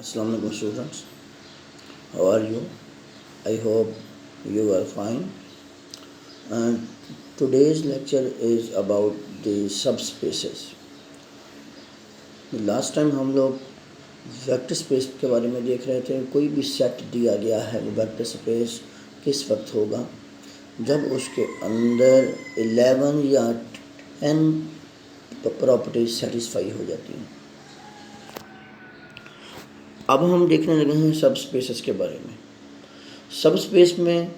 Assalamu alaikum students. How are you? I hope you are fine. And today's lecture is about the subspaces. Last time हम लोग vector space के बारे में देख रहे थे। कोई भी सेट दिया गया है, वो वेक्टर स्पेस किस वक्त होगा जब उसके अंदर 11 या 10 प्रॉपर्टीज सेटिस्फाई हो जाती हैं। अब हम देखने लगे हैं सब स्पेसेस के बारे में। सब स्पेस में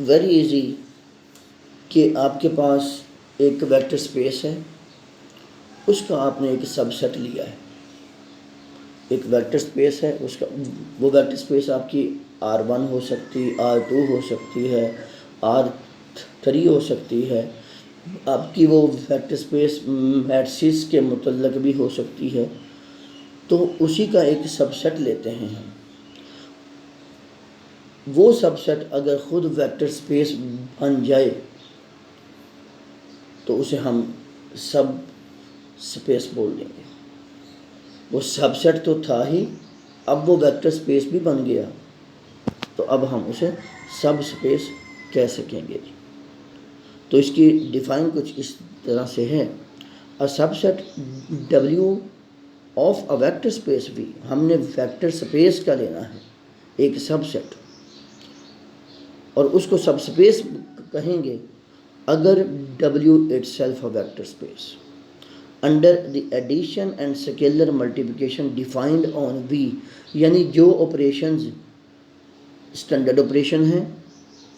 वेरी इजी कि आपके पास एक वेक्टर स्पेस है, उसका आपने एक सबसेट लिया है। एक वेक्टर स्पेस है, उसका वो वेक्टर स्पेस आपकी R1 हो सकती है, R2 हो सकती है, R3 हो सकती है। आपकी वो वेक्टर स्पेस मैट्रिक्स के मुतल्लक भी हो सकती है। तो उसी का एक सबसेट लेते हैं हम। वो सबसेट अगर खुद वेक्टर स्पेस बन जाए तो उसे हम सब स्पेस बोल देंगे। वो सबसेट तो था ही, अब वो वेक्टर स्पेस भी बन गया, तो अब हम उसे सब स्पेस कह सकेंगे। तो इसकी डिफाइन कुछ इस तरह से है, a subset W of a vector space V। हमने वेक्टर स्पेस का लेना है एक सबसेट, और उसको सब स्पेस कहेंगे अगर W itself a vector space under the addition and scalar multiplication defined on V। यानी जो ऑपरेशंस स्टैंडर्ड ऑपरेशन है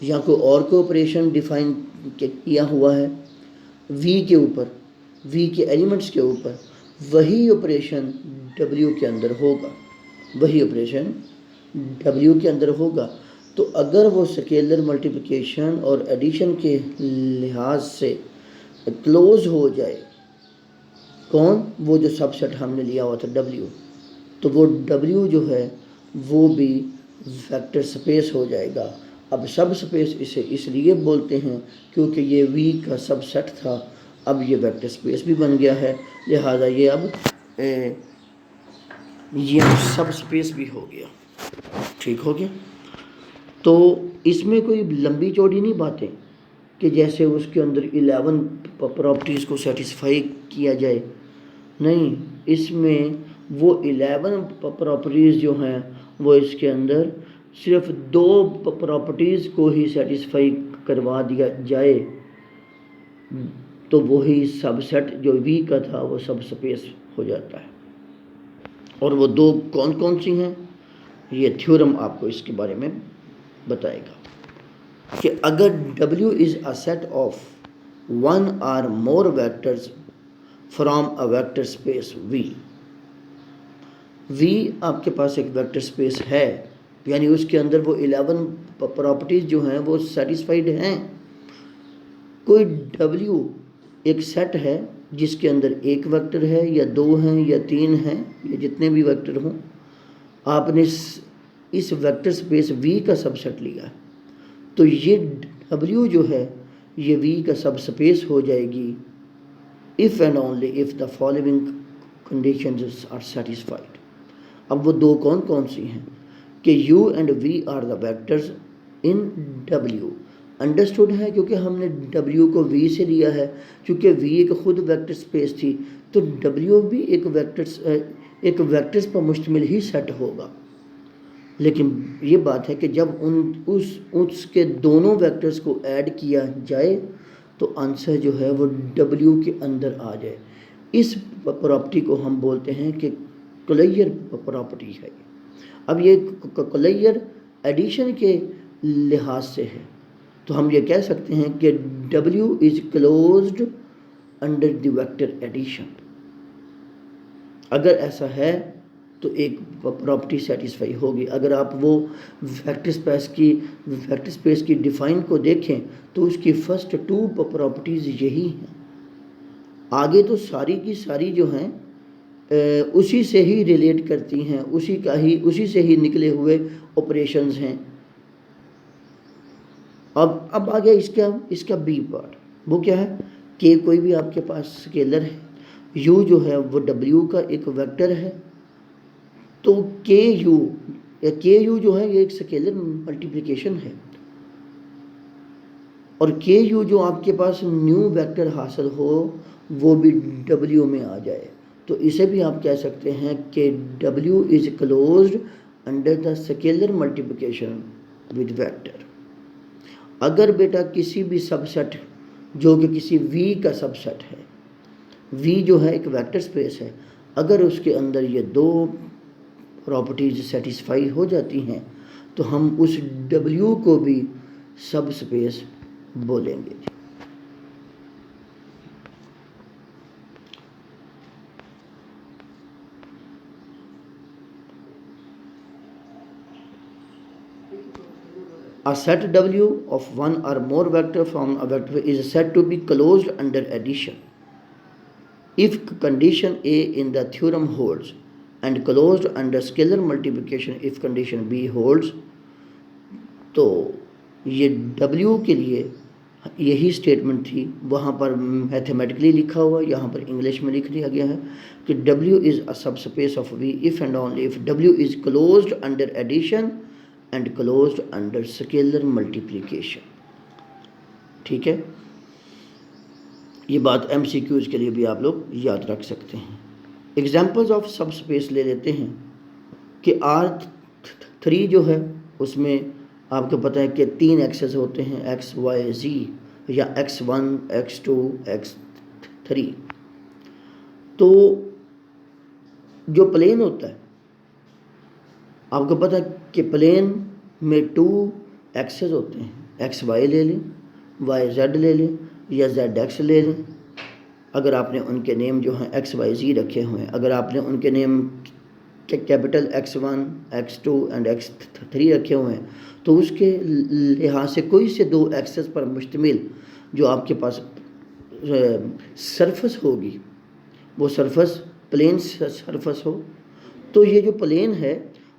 या कोई और कोई ऑपरेशन डिफाइन किया हुआ है V के ऊपर, V के एलिमेंट्स के ऊपर, वही ऑपरेशन W के अंदर होगा, वही ऑपरेशन W के अंदर होगा। तो अगर वो स्केलर मल्टीप्लिकेशन और एडिशन के लिहाज से क्लोज हो जाए, कौन, वो जो सबसेट हमने लिया हुआ था W, तो वो W जो है वो भी वेक्टर स्पेस हो जाएगा। अब सब स्पेस इसे इसलिए बोलते हैं क्योंकि ये V का सबसेट था, अब ये वेक्टर स्पेस भी बन गया है, लिहाजा ये अब ये सब स्पेस भी हो गया। ठीक हो गया। तो इसमें कोई लंबी चौड़ी नहीं बातें कि जैसे उसके अंदर 11 प्रॉपर्टीज़ को सेटिस्फाई किया जाए, नहीं, इसमें वो 11 प्रॉपर्टीज़ जो हैं वो इसके अंदर सिर्फ 2 प्रॉपर्टीज़ को ही सेटिस्फाई करवा दिया जाए तो वही सबसेट जो V का था वो सब स्पेस हो जाता है। और वो 2 कौन कौन सी हैं, ये थ्योरम आपको इसके बारे में बताएगा कि अगर W is a set of 1 or more vectors from a vector space V। V आपके पास एक वेक्टर स्पेस है, यानी उसके अंदर वो 11 प्रॉपर्टीज़ जो हैं वो सेटिस्फाइड हैं। कोई W एक सेट है जिसके अंदर एक वेक्टर है या 2 हैं या 3 हैं या जितने भी वेक्टर हों, आपने इस वेक्टर स्पेस V का सबसेट लिया, तो ये W जो है ये V का सब स्पेस हो जाएगी if and only if the following conditions are satisfied. अब वो 2 कौन कौन सी हैं कि U and V are the vectors in W। Understood है, क्योंकि हमने W को V से लिया है, क्योंकि V एक खुद वेक्टर स्पेस थी, तो W भी एक वेक्टर्स पर मुश्तमिल ही सेट होगा। लेकिन ये बात है कि जब उसके दोनों वेक्टर्स को ऐड किया जाए तो आंसर जो है वो W के अंदर आ जाए। इस प्रॉपर्टी को हम बोलते हैं कि क्लेयर प्रॉपर्टी है। अब ये क्लेयर एडिशन के लिहाज से है, तो हम ये कह सकते हैं कि W is closed under the vector addition. अगर ऐसा है तो एक प्रॉपर्टी सेटिस्फाई होगी। अगर आप वो वेक्टर स्पेस की डिफाइन को देखें तो उसकी फर्स्ट 2 प्रॉपर्टीज़ यही हैं। आगे तो सारी की सारी जो हैं उसी से ही रिलेट करती हैं, उसी से ही निकले हुए ऑपरेशंस हैं। अब आ गया इसका बी पार्ट। वो क्या है कि कोई भी आपके पास स्केलर है u जो है वो w का एक वेक्टर है, तो ku या ku जो है ये एक स्केलर मल्टीप्लिकेशन है, और ku जो आपके पास न्यू वेक्टर हासिल हो वो भी w में आ जाए, तो इसे भी आप कह सकते हैं कि w is closed under the scalar multiplication with vector. अगर बेटा किसी भी सबसेट जो कि किसी v का सबसेट है, v जो है एक वेक्टर स्पेस है, अगर उसके अंदर ये दो प्रॉपर्टीज सेटिस्फाई हो जाती हैं तो हम उस w को भी सब स्पेस बोलेंगे। A set W of one or more vector from a vector is said to be closed under addition if condition A in the theorem holds, and closed under scalar multiplication if condition B holds। तो ये W के लिए यही statement थी, वहाँ पर mathematically लिखा हुआ, यहाँ पर इंग्लिश में लिख दिया गया है कि W is a subspace of V if and only if W is closed under addition and closed under scalar multiplication. ठीक है, ये बात MCQs के लिए भी आप लोग याद रख सकते हैं। एग्जाम्पल्स ऑफ सब स्पेस ले लेते हैं कि R3 जो है उसमें आपको पता है कि 3 एक्सेस होते हैं, x, y, z, या x1, x2, x3। तो जो प्लेन होता है आपको पता है कि प्लेन में 2 एक्सेस होते हैं, एक्स वाई ले लें, वाई जेड ले लें, या जेड एक्स ले लें। अगर आपने उनके नेम जो हैं एक्स वाई जी रखे हुए हैं, अगर आपने उनके name capital x1, x2 and x3 रखे हुए हैं, तो उसके लिहाज से कोई से 2 एक्सेस पर मुश्तमिल जो आपके पास सरफस होगी वो सरफस प्लेन सरफस हो। तो ये जो प्लेन है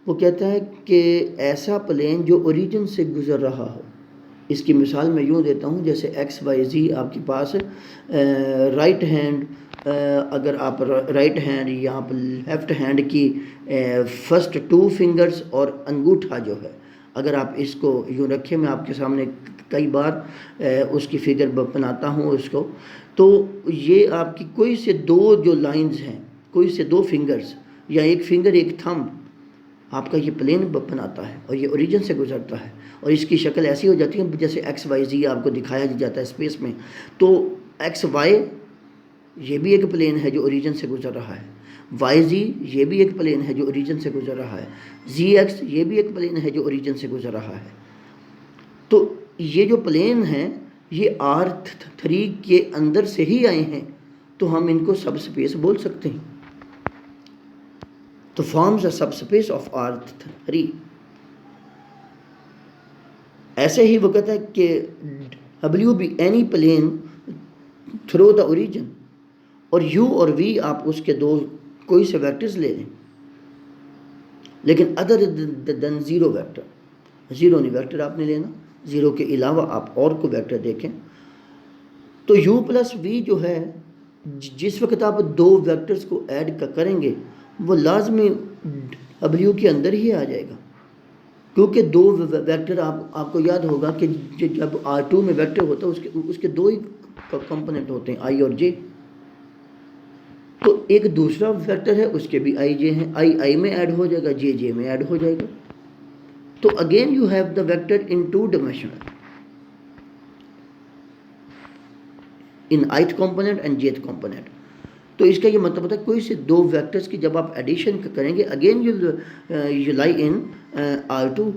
वो कहता है कि ऐसा प्लेन जो ओरिजिन से गुज़र रहा हो। इसकी मिसाल मैं यूँ देता हूँ, जैसे एक्स वाई जी आपके पास राइट हैंड, अगर आप राइट हैंड या आप लेफ़्ट हैंड की फर्स्ट 2 फिंगर्स और अंगूठा जो है, अगर आप इसको यूँ रखें, मैं आपके सामने कई बार उसकी फिगर बनाता हूँ उसको, तो ये आपकी कोई से 2 जो लाइंस हैं, कोई से 2 फिंगर्स या एक फिंगर एक थंब आपका ये प्लेन बनाता है और ये ओरिजिन से गुजरता है, और इसकी शक्ल ऐसी हो जाती है जैसे एक्स वाई जी आपको दिखाया जाता है स्पेस में। तो एक्स वाई ये भी एक प्लेन है जो ओरिजिन से गुजर रहा है, वाई जी ये भी एक प्लेन है जो ओरिजिन से गुजर रहा है, जी एक्स ये भी एक प्लेन है जो ओरिजिन से गुजर रहा है। तो ये जो प्लेन हैं ये R3 के अंदर से ही आए हैं, तो हम इनको सब स्पेस बोल सकते हैं। तो forms a subspace of R3। ऐसे ही वो कहता है कि W be any plane through the origin, और U और V आप उसके 2 कोई से वेक्टर्स ले लें, लेकिन other than zero vector, zero नहीं वेक्टर आपने लेना, ज़ीरो के अलावा आप और को वेक्टर देखें। तो U प्लस V जो है, जिस वक्त आप 2 वेक्टर्स को ऐड करेंगे वो लाजमी W के अंदर ही आ जाएगा, क्योंकि 2 वेक्टर आपको याद होगा कि जब R2 में वेक्टर होता है उसके 2 ही कंपोनेंट होते हैं, I और J। तो एक दूसरा वेक्टर है उसके भी I J हैं, I में ऐड हो जाएगा, J J में ऐड हो जाएगा। तो again you have the vector in 2 dimensional, in ith component and jth component. तो इसका ये मतलब होता है कोई से 2 वेक्टर्स की जब आप एडिशन करेंगे again you lie in R2।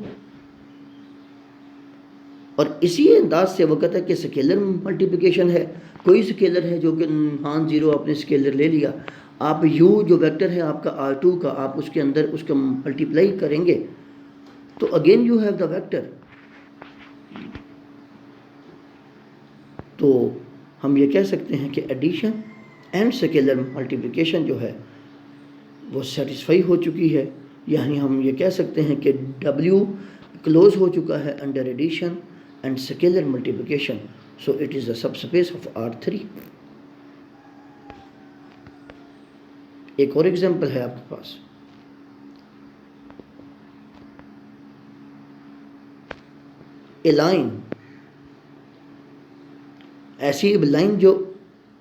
और इसी अंदाज से वो कहता है कि स्केलर मल्टीप्लिकेशन है, कोई स्केलर है जो कि हाँ 0 आपने स्केलर ले लिया, आप U जो वेक्टर है आपका R2 का, आप उसके अंदर उसका मल्टीप्लाई करेंगे तो again you have the vector. तो हम ये कह सकते हैं कि एडिशन एंड स्केलर मल्टीप्लिकेशन जो है वो सेटिस्फाई हो चुकी है, यानी हम ये कह सकते हैं कि W क्लोज हो चुका है under addition and scalar multiplication, so it is the subspace of R3। एक और एग्जांपल है आपके पास, ए लाइन, ऐसी लाइन जो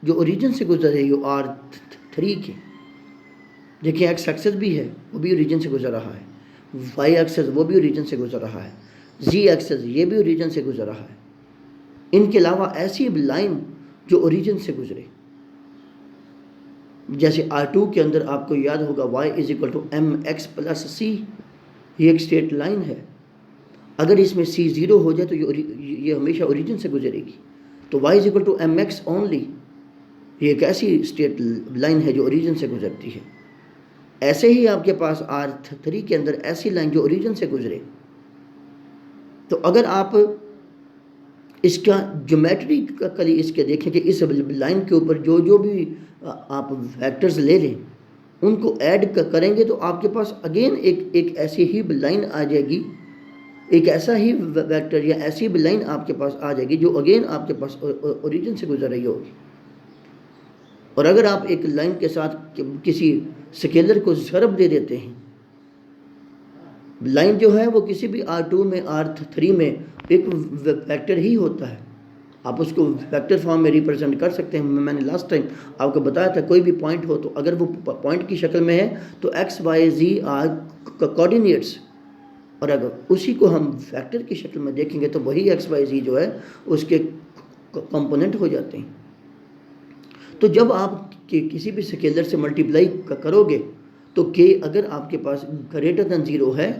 जो ओरिजिन से गुजर रही हो R3 के। देखिए एक्स एक्सेस भी है, वो भी ओरिजिन से गुजर रहा है, वाई एक्सेस वो भी ओरिजिन से गुजर रहा है, जी एक्सेस ये भी ओरिजिन से गुजर रहा है। इनके अलावा ऐसी लाइन जो ओरिजिन से गुजरे, जैसे R2 के अंदर आपको याद होगा y = mx + c, ये एक स्ट्रेट लाइन है। अगर इसमें c 0 हो जाए तो ये हमेशा ओरिजिन से गुजरेगी। तो y = mx ओनली, ये एक ऐसी स्ट्रेट लाइन है जो ओरिजिन से गुजरती है। ऐसे ही आपके पास R3 के अंदर ऐसी लाइन जो ओरिजिन से गुजरे। तो अगर आप इसका ज्योमेट्रिकली इसके देखें कि इस लाइन के ऊपर जो जो भी आप वेक्टर्स ले लें उनको ऐड करेंगे तो आपके पास अगेन एक ऐसी ही लाइन आ जाएगी, एक ऐसा ही वेक्टर या ऐसी भी लाइन आपके पास आ जाएगी जो अगेन आपके पास ओरिजिन से गुजर रही होगी। और अगर आप एक लाइन के साथ किसी स्केलर को ज़रब दे देते हैं, लाइन जो है वो किसी भी R2 में R3 में एक वेक्टर ही होता है, आप उसको वेक्टर फॉर्म में रिप्रेजेंट कर सकते हैं। मैंने लास्ट टाइम आपको बताया था कोई भी पॉइंट हो तो अगर वो पॉइंट की शक्ल में है तो x y z are coordinates, और अगर उसी को हम वेक्टर की शक्ल में देखेंगे तो वही x y z जो है उसके कंपोनेंट हो जाते हैं। तो जब आप किसी भी स्केलर से मल्टीप्लाई करोगे तो k अगर आपके पास ग्रेटर देन 0 है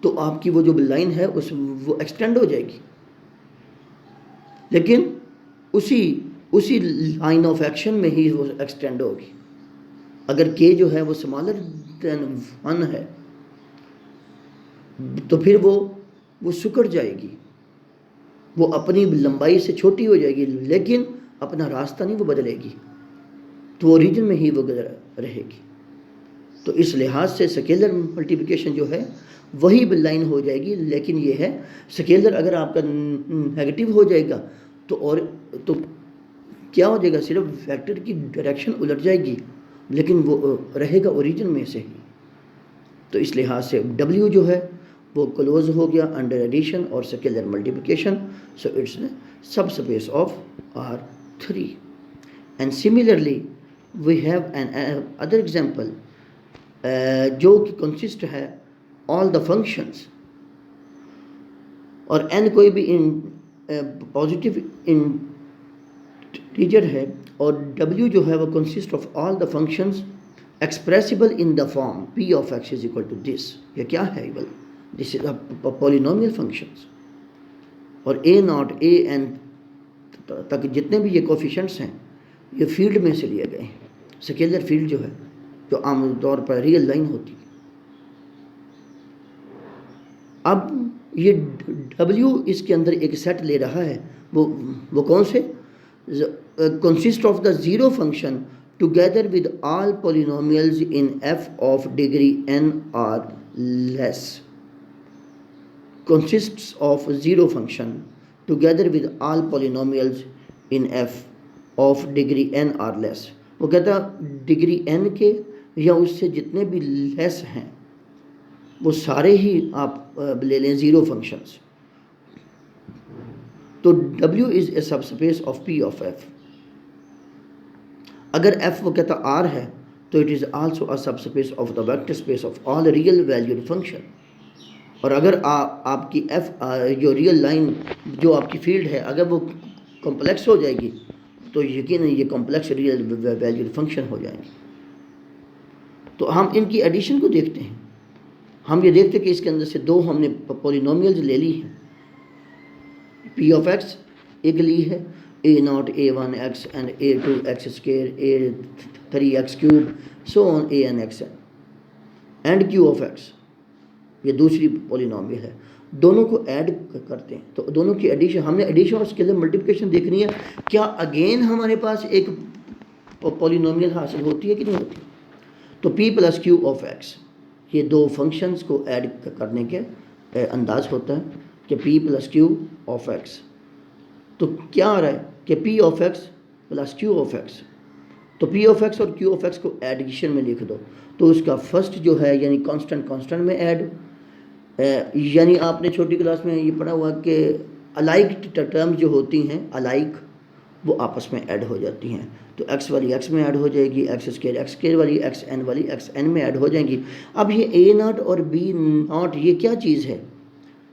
तो आपकी वो जो लाइन है वो एक्सटेंड हो जाएगी, लेकिन उसी लाइन ऑफ एक्शन में ही वो एक्सटेंड होगी। अगर k जो है वो स्मॉलर देन 1 है तो फिर वो सिकुड़ जाएगी, वो अपनी लंबाई से छोटी हो जाएगी, लेकिन अपना रास्ता नहीं वो बदलेगी, तो ओरिजिन में ही वो रहेगी। तो इस लिहाज से स्केलर मल्टीप्लिकेशन जो है वही लाइन हो जाएगी, लेकिन ये है स्केलर अगर आपका नेगेटिव हो जाएगा तो क्या हो जाएगा, सिर्फ वेक्टर की डायरेक्शन उलट जाएगी, लेकिन वो रहेगा ओरिजिन में से ही। तो इस लिहाज से W जो है वो क्लोज हो गया अंडर एडिशन और scalar multiplication, so it's subspace of R3। And similarly we have another example जो कि कंसिस्ट है ऑल द फंक्शंस, और n कोई भी पॉजिटिव इंटीजर है, और W जो है वो consist of all the functions expressible in the form p of x is equal to this। ये क्या है, well this is a polynomial functions, और a0 a n तक जितने भी ये कोफिशिएंट्स हैं ये फील्ड में से लिए गए हैं, स्केलर फील्ड जो है जो आमतौर पर रियल लाइन होती है। अब ये W इसके अंदर एक सेट ले रहा है, वो कौन से, consist of the zero function together with all polynomials in f of degree n or less, consists of zero function together with all polynomials in f of degree n or less। वो कहता degree n के या उससे जितने भी less हैं वो सारे ही आप ले लें ज़ीरो फंक्शंस। तो W is a subspace of P of F। अगर F वो कहता R है तो it is also a subspace of the vector space of all real valued function. और अगर आपकी F जो रियल लाइन जो आपकी फील्ड है अगर वो कॉम्प्लेक्स हो जाएगी तो यकीनन ये कॉम्प्लेक्स रियल वैल्यूड फंक्शन हो जाएंगे। तो हम इनकी एडिशन को देखते हैं, हम ये देखते हैं कि इसके अंदर से दो हमने पॉलिनोमियल्स ले ली हैं, P of x एक ली है a0 a1x and a2x square a3x cube so on a(n)x and q of x, ये दूसरी पॉलिनोमियल है। दोनों को ऐड करते हैं तो दोनों की एडिशन, हमने एडिशन और स्केलर मल्टीप्लिकेशन देखनी है, क्या अगेन हमारे पास एक पॉलिनोमियल हासिल होती है कि नहीं होती। तो p + q of x, ये दो फंक्शंस को ऐड करने के अंदाज होता है कि p + q of x। तो क्या आ रहा है कि p of x + q of x, तो पी ऑफ एक्स और क्यू ऑफ एक्स को एडिशन में लिख दो, तो उसका फर्स्ट जो है यानी कांस्टेंट कांस्टेंट में ऐड, यानी आपने छोटी क्लास में ये पढ़ा हुआ कि अलाइक टर्म्स जो होती हैं अलाइक वो आपस में ऐड हो जाती हैं। तो एक्स वाली एक्स में ऐड हो जाएगी, एक्स स्केयर वाली एक्स एन वाली एक्स एन में ऐड हो जाएंगी। अब ये ए नॉट और बी नॉट ये क्या चीज़ है?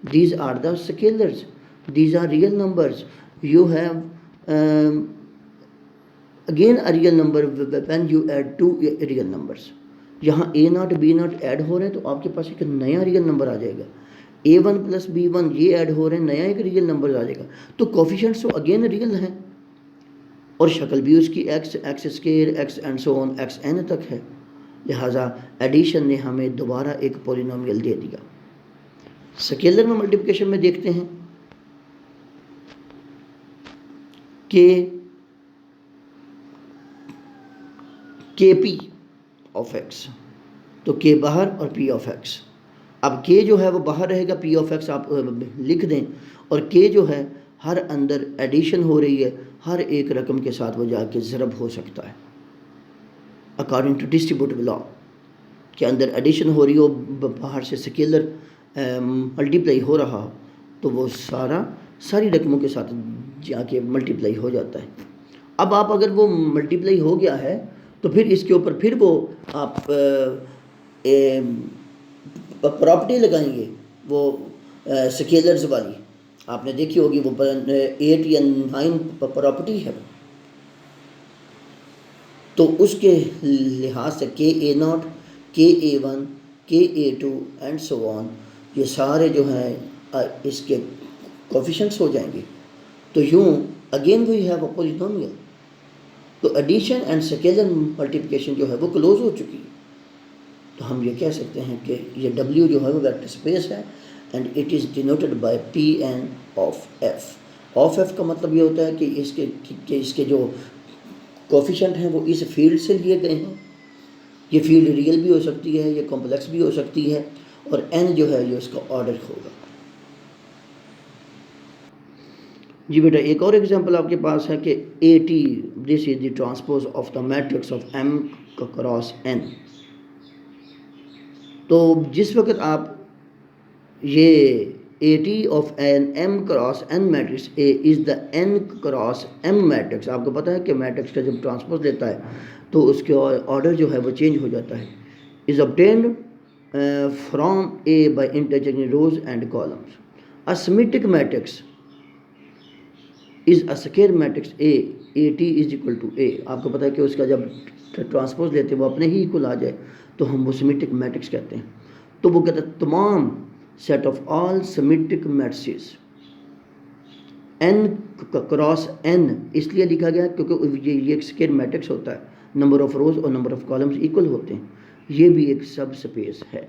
These are the scalars, these are real numbers, you have again a real number when you add two real numbers. यहाँ a naught b naught add हो रहे हैं तो आपके पास एक नया रियल नंबर आ जाएगा। A1 प्लस B1 ये ऐड हो रहे हैं, नया एक रियल नंबर आ जाएगा। तो कोफिशिएंट्स तो अगेन रियल हैं और शक्ल भी उसकी x, x square, x and so on, x n तक है। लिहाजा एडिशन ने हमें दोबारा एक पॉलिनोमियल दे दिया। स्केलर में मल्टीप्लिकेशन में देखते हैं के पी ऑफ एक्स, तो के बाहर और पी ऑफ एक्स। अब के जो है वो बाहर रहेगा, पी ऑफ एक्स आप लिख दें, और के जो है हर अंदर एडिशन हो रही है, हर एक रकम के साथ वो जाके ज़रब हो सकता है अकॉर्डिंग टू डिस्ट्रीब्यूटिव लॉ के अंदर एडिशन हो रही हो, बाहर से स्केलर मल्टीप्लाई हो रहा हो, तो वो सारी रकमों के साथ जाके मल्टीप्लाई हो जाता है। अब आप अगर वो मल्टीप्लाई हो गया है तो फिर इसके ऊपर फिर वो आप प्रॉपर्टी लगाएंगे, वो स्केलर्स वाली आपने देखी होगी, वो 8 या 9 प्रॉपर्टी है। तो उसके लिहाज से के ए नॉट, के ए वन, के ए टू एंड सो ऑन, ये सारे जो हैं इसके कोफिशिएंट्स हो जाएंगे। तो यूँ again we have a polynomial. तो एडिशन एंड स्केलर मल्टीप्लिकेशन जो है वो क्लोज हो चुकी है। तो हम ये कह सकते हैं कि ये W जो है वो वेक्टर स्पेस है and it is denoted by P N of F. Of F का मतलब ये होता है कि इसके जो कोफिशिएंट हैं वो इस फील्ड से लिए गए हैं। ये फील्ड रियल भी हो सकती है, ये कॉम्प्लेक्स भी हो सकती है, और n जो है ये उसका ऑर्डर होगा। जी बेटा, एक और एग्जांपल आपके पास है कि AT this is the transpose of the matrix of M cross N। तो जिस वक्त आप ये AT of N M cross N matrix A is the N cross M matrix, आपको पता है कि मैट्रिक्स का जब ट्रांसपोज लेता है तो उसके ऑर्डर जो है वो चेंज हो जाता है। Is obtained from A by interchanging rows and columns. A symmetric matrix is a square matrix A, AT is equal to A। आपको पता है कि उसका जब ट्रांसपोज लेते हैं वो अपने ही इक्वल आ जाए तो हम वो सिमेट्रिक मैट्रिक्स कहते हैं। तो वो कहते हैं तमाम set of all symmetric matrices N cross N इसलिए लिखा गया क्योंकि ये एक स्क्वायर मैट्रिक्स होता है, नंबर ऑफ रोज और नंबर ऑफ कॉलम्स इक्वल होते हैं, ये भी एक सब स्पेस है।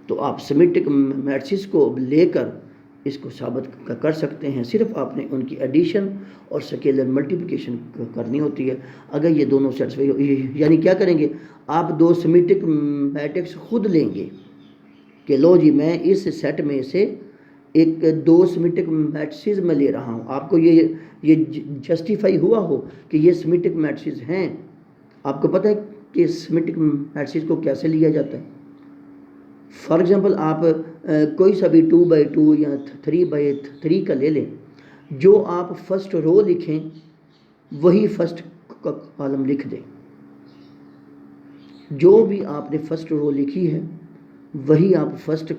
तो आप सिमेट्रिक मैट्रिसेस को लेकर इसको साबित कर सकते हैं, सिर्फ आपने उनकी एडिशन और स्केलर मल्टीप्लिकेशन करनी होती है। अगर ये दोनों सेट्स यानी क्या करेंगे, आप दो सिमेट्रिक मैट्रिक्स खुद लेंगे कि लो जी मैं इस सेट में से एक दो सिमेट्रिक मैट्रिसेस में ले रहा हूँ, आपको ये जस्टिफाई हुआ हो कि ये सिमेट्रिक मैट्रिसेस हैं। आपको पता है कि सिमेट्रिक मैट्रिसेस को कैसे लिया जाता है। फॉर एग्ज़ाम्पल आप कोई सा भी 2x2 या 3x3 का ले लें, जो आप फर्स्ट रो लिखें वही फर्स्ट कॉलम लिख दें। जो भी आपने फर्स्ट रो लिखी है वही आप फर्स्ट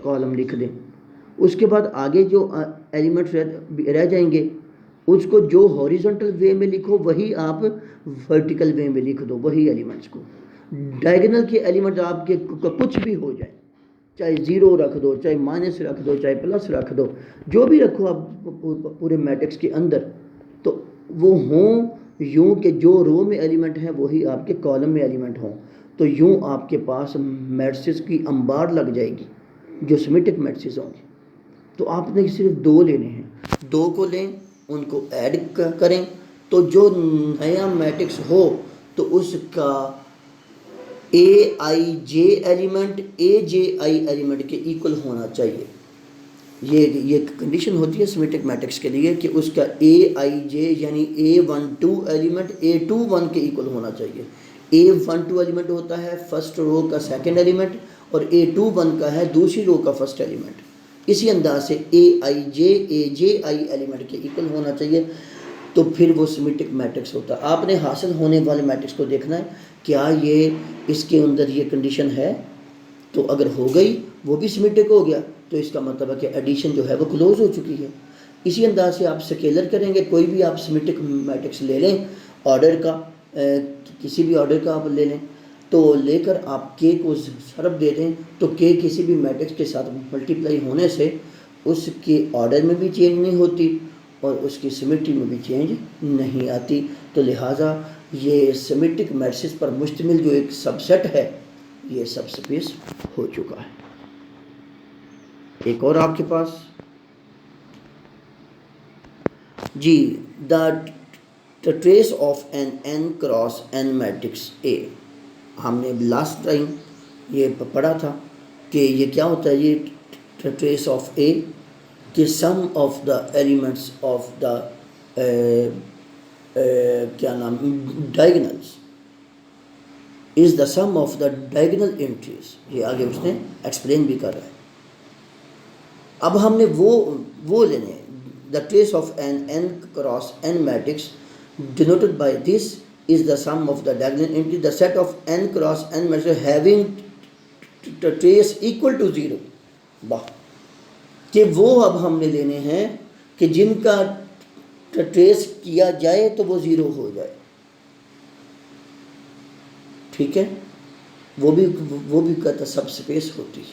कॉलम लिख दें। उसके बाद आगे जो एलिमेंट्स रह जाएंगे उसको जो हॉरिजॉन्टल वे में लिखो वही आप वर्टिकल वे में लिख दो, वही एलिमेंट्स को। डायगोनल के एलिमेंट आपके कुछ भी हो जाए, चाहे ज़ीरो रख दो, चाहे माइनस रख दो, चाहे प्लस रख दो, जो भी रखो आप पूरे मैट्रिक्स के अंदर, तो वो हों यूँ कि जो रो में एलिमेंट हैं वही आपके कॉलम में एलिमेंट हों। तो यूँ आपके पास मैट्रिसेस की अंबार लग जाएगी जो सिमेट्रिक मैट्रिसेस होंगे। तो आपने सिर्फ दो लेने हैं, दो को लें, उनको ऐड करें, तो जो नया मैट्रिक्स हो तो उसका AIJ एलिमेंट AJI एलिमेंट के इक्वल होना चाहिए। ये कंडीशन होती है सिमेट्रिक मैट्रिक्स के लिए कि उसका Aij यानी A12 एलिमेंट A21 के इक्वल होना चाहिए। A12 एलिमेंट होता है फर्स्ट रो का सेकंड एलिमेंट और A21 का है दूसरी रो का फर्स्ट एलिमेंट। इसी अंदाज से Aij Aj एलिमेंट के इक्वल होना चाहिए, तो फिर वो सिमेट्रिक मैट्रिक्स होता है। आपने हासिल होने वाले मैट्रिक्स को देखना है क्या ये इसके अंदर ये कंडीशन है, तो अगर हो गई वो भी सिमेट्रिक हो गया तो इसका मतलब है कि एडिशन जो है वो क्लोज हो चुकी है। इसी अंदाज से आप स्केलर करेंगे, कोई भी आप सिमेट्रिक मैट्रिक्स ले लें ऑर्डर का, किसी भी ऑर्डर का आप ले लें, तो लेकर आप के को ज़रब दे दें तो के किसी भी मैट्रिक्स के साथ मल्टीप्लाई होने से उसके ऑर्डर में भी चेंज नहीं होती और उसकी सिमेट्री में भी चेंज नहीं आती। तो लिहाजा ये सिमेट्रिक मैट्रिक्स पर मुश्तमिल जो एक सबसेट है ये सब स्पेस हो चुका है। एक और आपके पास जी, the trace of an n cross n matrix A। हमने लास्ट टाइम ये पढ़ा था कि ये क्या होता है, ये ट्रेस ऑफ A कि sum of the elements of the क्या नाम diagonals is the sum of the diagonal entries. ये आगे उसने एक्सप्लेन भी कर रहा है। अब हमने वो लेने the trace of an n cross n matrix denoted by this is the sum of the diagonal entry the set of n cross n matrix having trace equal to 0। वाह, कि वो अब हमने लेने हैं कि जिनका ट्रेस किया जाए तो वो 0 हो जाए। ठीक है, वो भी कहता सब स्पेस होती है,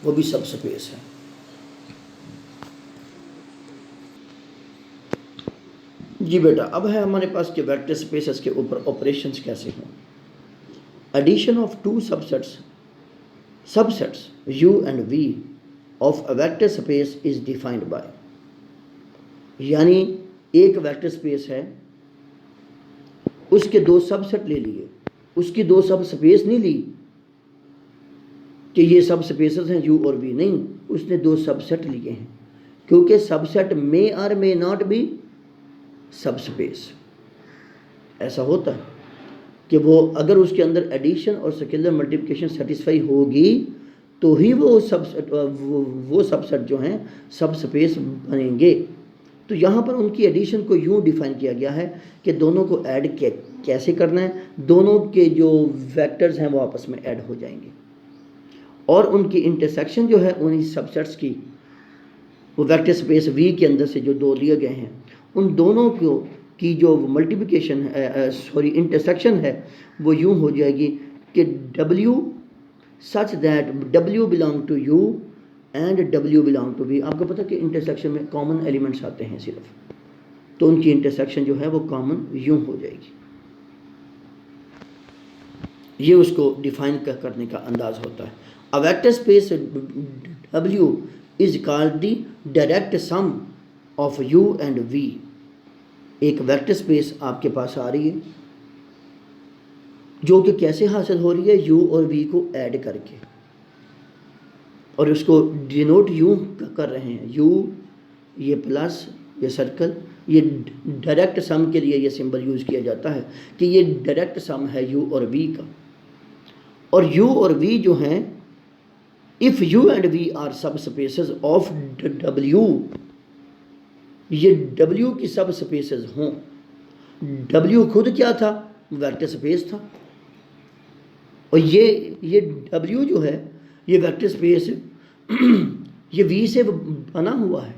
वो भी सब स्पेस है। जी बेटा, अब है हमारे पास कि वेक्टर स्पेसेस के ऊपर ऑपरेशंस कैसे हों। Addition of two subsets u and v of a vector space is defined by, यानी एक वेक्टर स्पेस है, उसके दो सबसेट ले लिए, उसकी दो सब स्पेस नहीं ली कि ये सब स्पेसेस हैं u और v, नहीं, उसने दो सबसेट लिए हैं, क्योंकि सबसेट मे और मे नॉट बी सब स्पेस। ऐसा होता है कि वो अगर उसके अंदर एडिशन और स्केलर मल्टीप्लिकेशन सेटिस्फाई होगी तो ही वो सबसेट जो हैं सब स्पेस बनेंगे। तो यहाँ पर उनकी एडिशन को यूँ डिफाइन किया गया है कि दोनों को ऐड कैसे करना है, दोनों के जो वेक्टर्स हैं वो आपस में ऐड हो जाएंगे और उनकी इंटरसेक्शन जो है उन्हीं सबसेट्स की, वो वेक्टर स्पेस V के अंदर से जो दो लिए गए हैं उन दोनों की जो मल्टीप्लिकेशन इंटरसेक्शन है वो यूँ हो जाएगी कि W such that W belong to U and W belong to V। आपको पता है कि इंटरसेक्शन में कॉमन एलिमेंट्स आते हैं सिर्फ, तो उनकी इंटरसेक्शन जो है वो कॉमन यूँ हो जाएगी। ये उसको डिफाइन करने का अंदाज होता है। अ vector space W is called the direct sum of U and V। एक वेक्टर स्पेस आपके पास आ रही है जो कि कैसे हासिल हो रही है, U और V को ऐड करके, और उसको डिनोट यूँ कर रहे हैं, U ये प्लस ये सर्कल, ये डायरेक्ट सम के लिए ये सिंबल यूज़ किया जाता है कि ये डायरेक्ट सम है U और V का। और U और V जो हैं, if U and V are subspaces of W, ये W की सब स्पेसेस हों। W खुद क्या था, वेक्टर स्पेस था, और ये W जो है ये वेक्टर स्पेस ये V से बना हुआ है।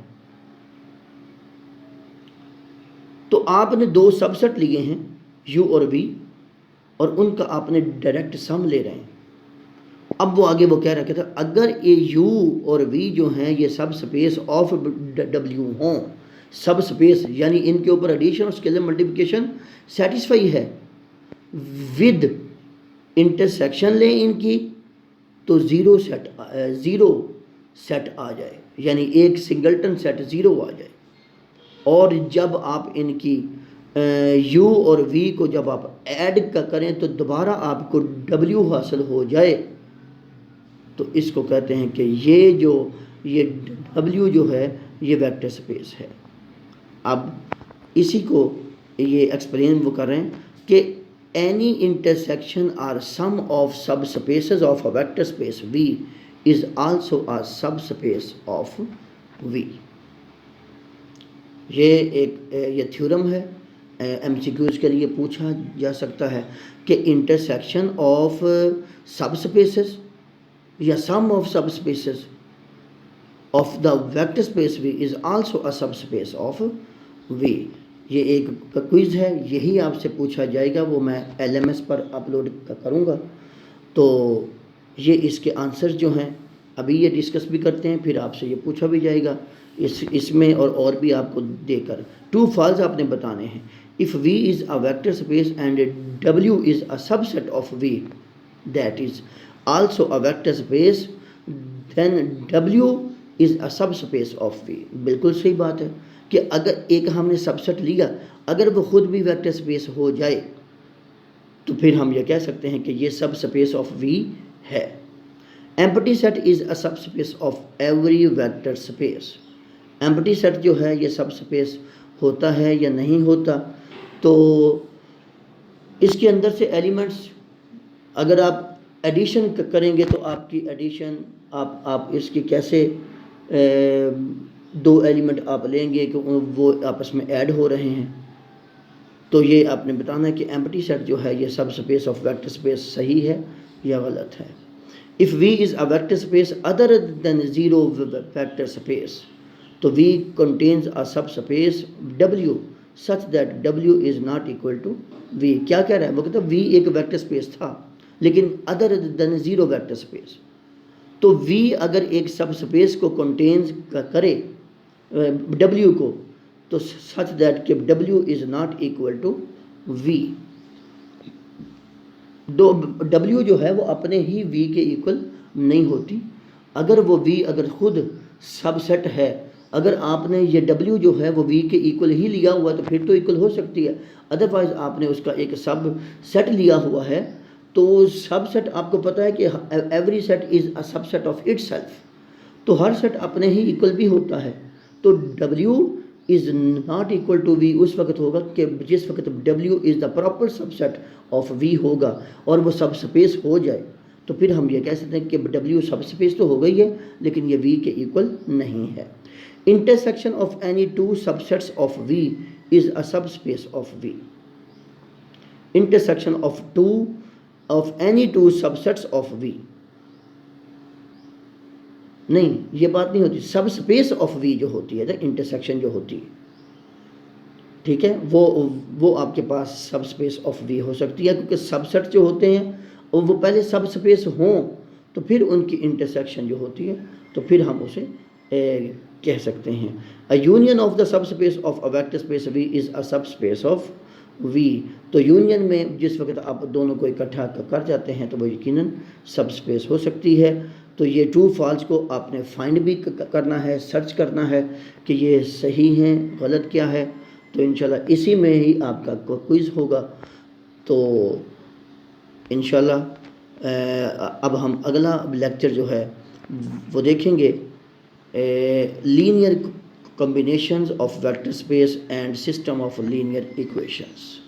तो आपने दो सबसेट लिए हैं U और V और उनका आपने डायरेक्ट सम ले रहे हैं। अब वो आगे वो कह रहा था अगर ये U और V जो हैं ये सब स्पेस ऑफ W हों, सब स्पेस यानी इनके ऊपर एडिशन और स्केलर मल्टीप्लिकेशन सेटिस्फाई है, विद इंटरसेक्शन लें इनकी तो ज़ीरो सेट आ जाए, यानी एक सिंगलटन सेट ज़ीरो आ जाए। और जब आप इनकी U और V को जब आप ऐड करें तो दोबारा आपको W हासिल हो जाए, तो इसको कहते हैं कि ये जो ये W जो है ये वेक्टर स्पेस है। अब इसी को ये एक्सप्लेन वो कर रहे हैं कि any intersection or sum of subspaces of a vector space V is also a subspace of V। ये ये थ्योरम है, MCQs के लिए पूछा जा सकता है कि इंटरसेक्शन ऑफ सब स्पेसेस या सम of subspaces of the vector space V is also a subspace of V। ये एक क्विज़ है, यही आपसे पूछा जाएगा, वो मैं LMS पर अपलोड करूँगा। तो ये इसके आंसर जो हैं अभी ये डिस्कस भी करते हैं, फिर आपसे ये पूछा भी जाएगा इसमें और भी आपको देकर ट्रू फॉल्स आपने बताने हैं। If V is a vector space and W is a subset of V that is also a vector space then W is a subspace of V। बिल्कुल सही बात है कि अगर एक हमने सबसेट लिया, अगर वो खुद भी वेक्टर स्पेस हो जाए तो फिर हम ये कह सकते हैं कि ये सब स्पेस ऑफ V है। Empty set is a subspace of every vector space. Empty set जो है ये सब स्पेस होता है या नहीं होता, तो इसके अंदर से एलिमेंट्स अगर आप एडिशन करेंगे तो आपकी एडिशन आप इसकी कैसे दो एलिमेंट आप लेंगे कि वो आपस में ऐड हो रहे हैं, तो ये आपने बताना है कि एम्प्टी सेट जो है ये सब स्पेस ऑफ वेक्टर स्पेस सही है या गलत है। If V is a vector space other than zero vector space, तो V contains a subspace W such that W is not equal to V। क्या कह रहा है वो? कहता है V एक वेक्टर स्पेस था लेकिन other than zero vector space. तो V अगर एक सब स्पेस को कंटेन्स करे W को, तो सच दैट कि W is not equal to V। W जो है वो अपने ही V के इक्वल नहीं होती। अगर वो V अगर खुद सबसेट है, अगर आपने ये W जो है वो V के इक्वल ही लिया हुआ तो फिर तो इक्वल हो सकती है, अदरवाइज़ आपने उसका एक सब सेट लिया हुआ है। तो सबसेट आपको पता है कि every set is a subset of itself, तो हर सेट अपने ही इक्वल भी होता है। तो W is not equal to V उस वक्त होगा कि जिस वक्त W is the proper subset of V होगा और वो सब स्पेस हो जाए, तो फिर हम ये कह सकते हैं कि W सब स्पेस तो हो गई है लेकिन ये V के इक्वल नहीं है। Intersection of any two subsets of V is a subspace of V। Intersection of any two subsets of V, नहीं ये बात नहीं होती। सब स्पेस ऑफ V जो होती है ना, इंटरसेक्शन जो होती है, ठीक है, वो आपके पास सब स्पेस ऑफ V हो सकती है, क्योंकि सबसेट जो होते हैं और वो पहले सब स्पेस हों तो फिर उनकी इंटरसेक्शन जो होती है तो फिर हम उसे कह सकते हैं a union of the sub space of a vector space V is a subspace of V। तो यूनियन में जिस वक्त आप दोनों को इकट्ठा कर जाते हैं तो वो यकीनन सब स्पेस हो सकती है। तो ये ट्रू फॉल्स को आपने फाइंड भी करना है, सर्च करना है कि ये सही हैं गलत क्या है। तो इंशाल्लाह इसी में ही आपका क्विज़ होगा। तो इंशाल्लाह अब हम अगला लेक्चर जो है वो देखेंगे linear combinations of vector space and system of linear equations।